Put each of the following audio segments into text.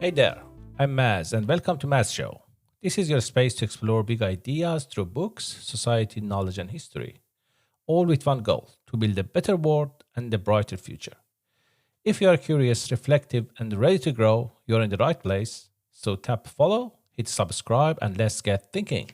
Hey there, I'm Maz, and welcome to Maz Show. This is your space to explore big ideas through books, society, knowledge, and history, all with one goal to build a better world and a brighter future. If you are curious, reflective, and ready to grow, you're in the right place. So tap follow, hit subscribe, and let's get thinking.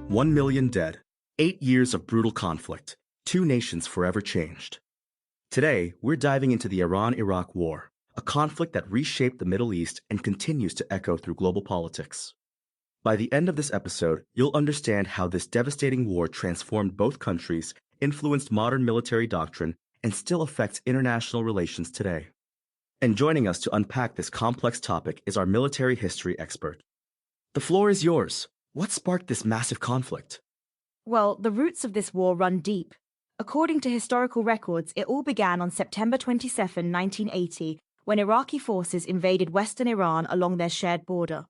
1 million dead, 8 years of brutal conflict, two nations forever changed. Today, we're diving into the Iran-Iraq War, a conflict that reshaped the Middle East and continues to echo through global politics. By the end of this episode, you'll understand how this devastating war transformed both countries, influenced modern military doctrine, and still affects international relations today. And joining us to unpack this complex topic is our military history expert. The floor is yours. What sparked this massive conflict? Well, the roots of this war run deep. According to historical records, it all began on September 27, 1980, when Iraqi forces invaded western Iran along their shared border.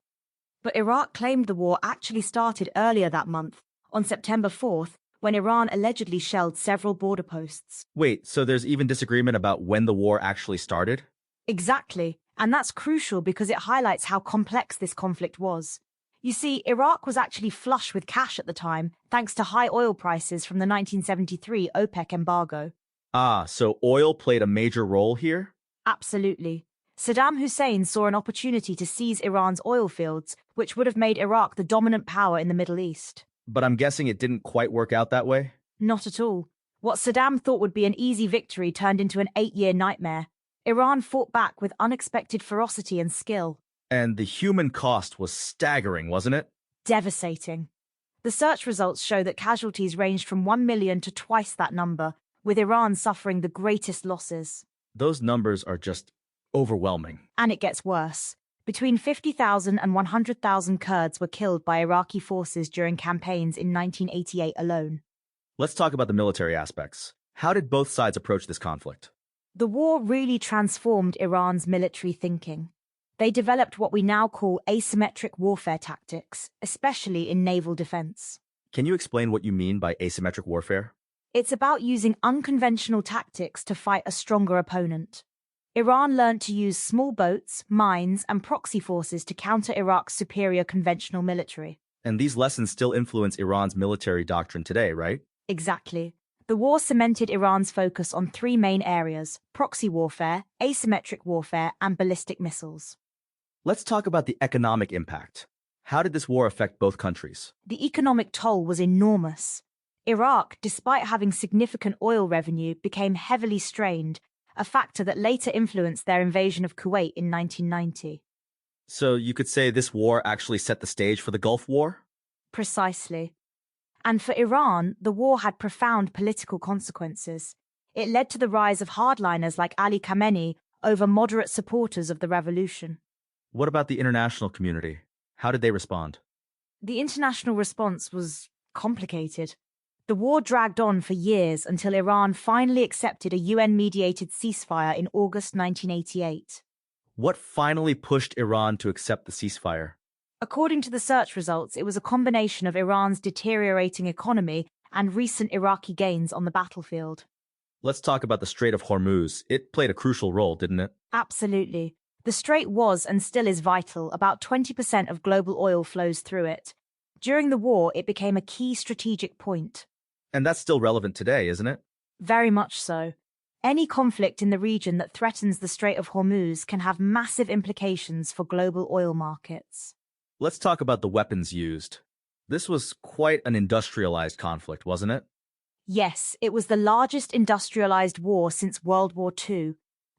But Iraq claimed the war actually started earlier that month, on September 4th, when Iran allegedly shelled several border posts. Wait, so there's even disagreement about when the war actually started? Exactly, and that's crucial because it highlights how complex this conflict was. You see, Iraq was actually flush with cash at the time, thanks to high oil prices from the 1973 OPEC embargo. Ah, so oil played a major role here? Absolutely. Saddam Hussein saw an opportunity to seize Iran's oil fields, which would have made Iraq the dominant power in the Middle East. But I'm guessing it didn't quite work out that way? Not at all. What Saddam thought would be an easy victory turned into an 8-year nightmare. Iran fought back with unexpected ferocity and skill. And the human cost was staggering, wasn't it? Devastating. The search results show that casualties ranged from 1 million to twice that number, with Iran suffering the greatest losses. Those numbers are just overwhelming. And it gets worse. Between 50,000 and 100,000 Kurds were killed by Iraqi forces during campaigns in 1988 alone. Let's talk about the military aspects. How did both sides approach this conflict? The war really transformed Iran's military thinking. They developed what we now call asymmetric warfare tactics, especially in naval defense. Can you explain what you mean by asymmetric warfare? It's about using unconventional tactics to fight a stronger opponent. Iran learned to use small boats, mines, and proxy forces to counter Iraq's superior conventional military. And these lessons still influence Iran's military doctrine today, right? Exactly. The war cemented Iran's focus on three main areas: proxy warfare, asymmetric warfare, and ballistic missiles. Let's talk about the economic impact. How did this war affect both countries? The economic toll was enormous. Iraq, despite having significant oil revenue, became heavily strained, a factor that later influenced their invasion of Kuwait in 1990. So you could say this war actually set the stage for the Gulf War? Precisely. And for Iran, the war had profound political consequences. It led to the rise of hardliners like Ali Khamenei over moderate supporters of the revolution. What about the international community? How did they respond? The international response was complicated. The war dragged on for years until Iran finally accepted a UN-mediated ceasefire in August 1988. What finally pushed Iran to accept the ceasefire? According to the search results, it was a combination of Iran's deteriorating economy and recent Iraqi gains on the battlefield. Let's talk about the Strait of Hormuz. It played a crucial role, didn't it? Absolutely. The strait was and still is vital. About 20% of global oil flows through it. During the war, it became a key strategic point. And that's still relevant today, isn't it? Very much so. Any conflict in the region that threatens the Strait of Hormuz can have massive implications for global oil markets. Let's talk about the weapons used. This was quite an industrialized conflict, wasn't it? Yes, it was the largest industrialized war since World War II.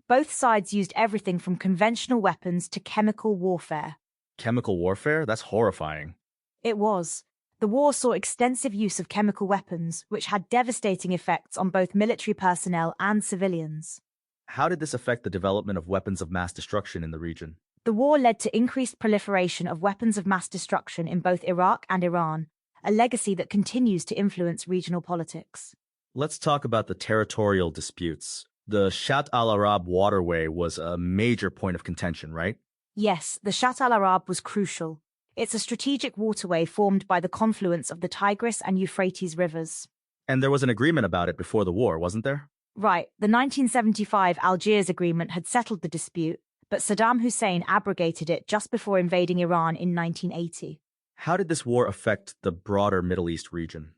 Both sides used everything from conventional weapons to chemical warfare. Chemical warfare? That's horrifying. It was. The war saw extensive use of chemical weapons, which had devastating effects on both military personnel and civilians. How did this affect the development of weapons of mass destruction in the region? The war led to increased proliferation of weapons of mass destruction in both Iraq and Iran, a legacy that continues to influence regional politics. Let's talk about the territorial disputes. The Shatt al-Arab waterway was a major point of contention, right? Yes, the Shatt al-Arab was crucial. It's a strategic waterway formed by the confluence of the Tigris and Euphrates rivers. And there was an agreement about it before the war, wasn't there? Right, the 1975 Algiers Agreement had settled the dispute, but Saddam Hussein abrogated it just before invading Iran in 1980. How did this war affect the broader Middle East region?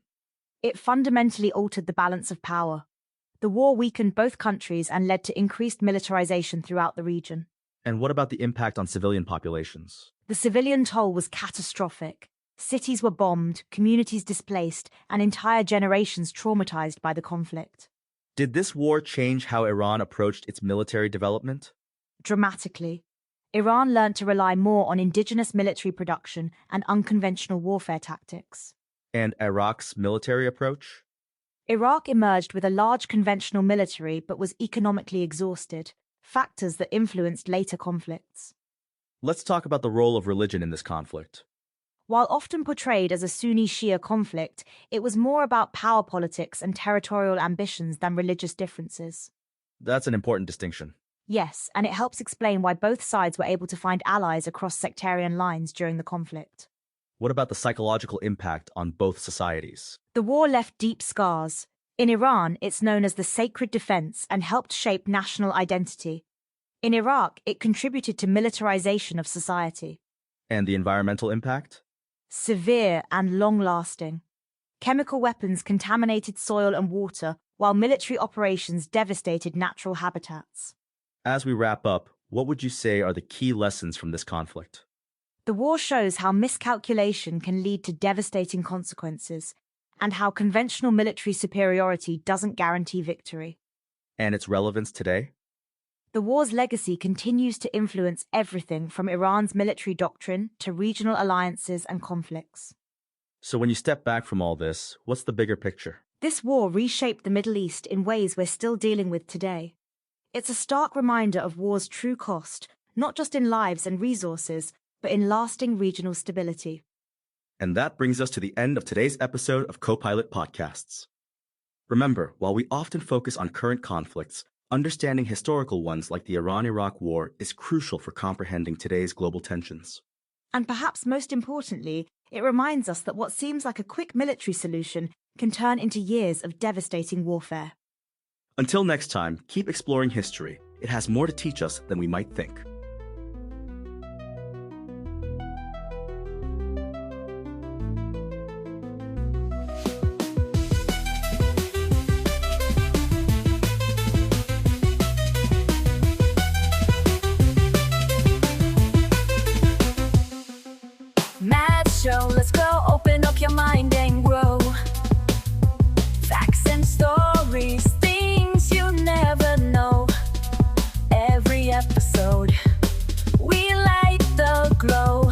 It fundamentally altered the balance of power. The war weakened both countries and led to increased militarization throughout the region. And what about the impact on civilian populations? The civilian toll was catastrophic. Cities were bombed, communities displaced, and entire generations traumatized by the conflict. Did this war change how Iran approached its military development? Dramatically. Iran learned to rely more on indigenous military production and unconventional warfare tactics. And Iraq's military approach? Iraq emerged with a large conventional military but was economically exhausted, factors that influenced later conflicts. Let's talk about the role of religion in this conflict. While often portrayed as a Sunni-Shia conflict, it was more about power politics and territorial ambitions than religious differences. That's an important distinction. Yes, and it helps explain why both sides were able to find allies across sectarian lines during the conflict. What about the psychological impact on both societies? The war left deep scars. In Iran, it's known as the sacred defense and helped shape national identity. In Iraq, it contributed to militarization of society. And the environmental impact? Severe and long-lasting. Chemical weapons contaminated soil and water, while military operations devastated natural habitats. As we wrap up, what would you say are the key lessons from this conflict? The war shows how miscalculation can lead to devastating consequences, and how conventional military superiority doesn't guarantee victory. And its relevance today? The war's legacy continues to influence everything from Iran's military doctrine to regional alliances and conflicts. So when you step back from all this, what's the bigger picture? This war reshaped the Middle East in ways we're still dealing with today. It's a stark reminder of war's true cost, not just in lives and resources, but in lasting regional stability. And that brings us to the end of today's episode of Copilot Podcasts. Remember, while we often focus on current conflicts, understanding historical ones like the Iran-Iraq War is crucial for comprehending today's global tensions. And perhaps most importantly, it reminds us that what seems like a quick military solution can turn into years of devastating warfare. Until next time, keep exploring history. It has more to teach us than we might think. Let's go, open up your mind and grow. Facts and stories, things you never know. Every episode, we light the glow.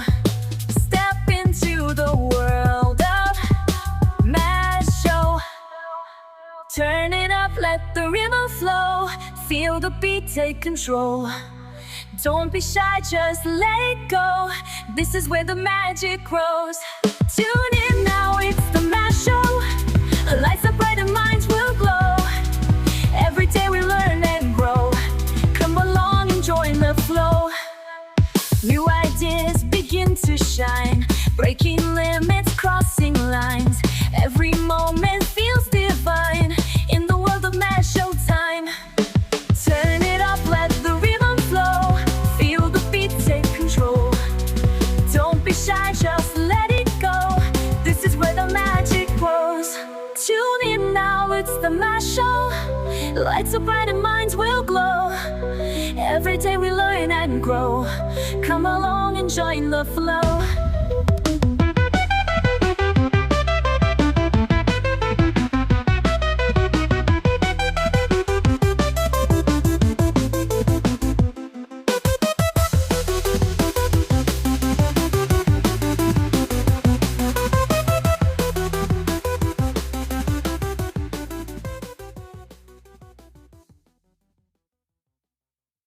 Step into the world of Mass Show. Turn it up, let the rhythm flow. Feel the beat, take control. Don't be shy, just let it go. This is where the magic grows. Tune in now, it's the Mass Show. Lights up bright and minds will glow. Every day we learn and grow. Come along and join the flow. New ideas begin to shine. Breaking limits, crossing lines. Every moment feels divine. In the world of Mass Show time. Turn it up, let the rhythm flow. Feel the beat, take control. Don't be shy, just let it go. This is where the magic grows. Tune in now, it's the Mass Show. Lights up bright and minds will glow. Every day we learn and grow. Come along and join the flow.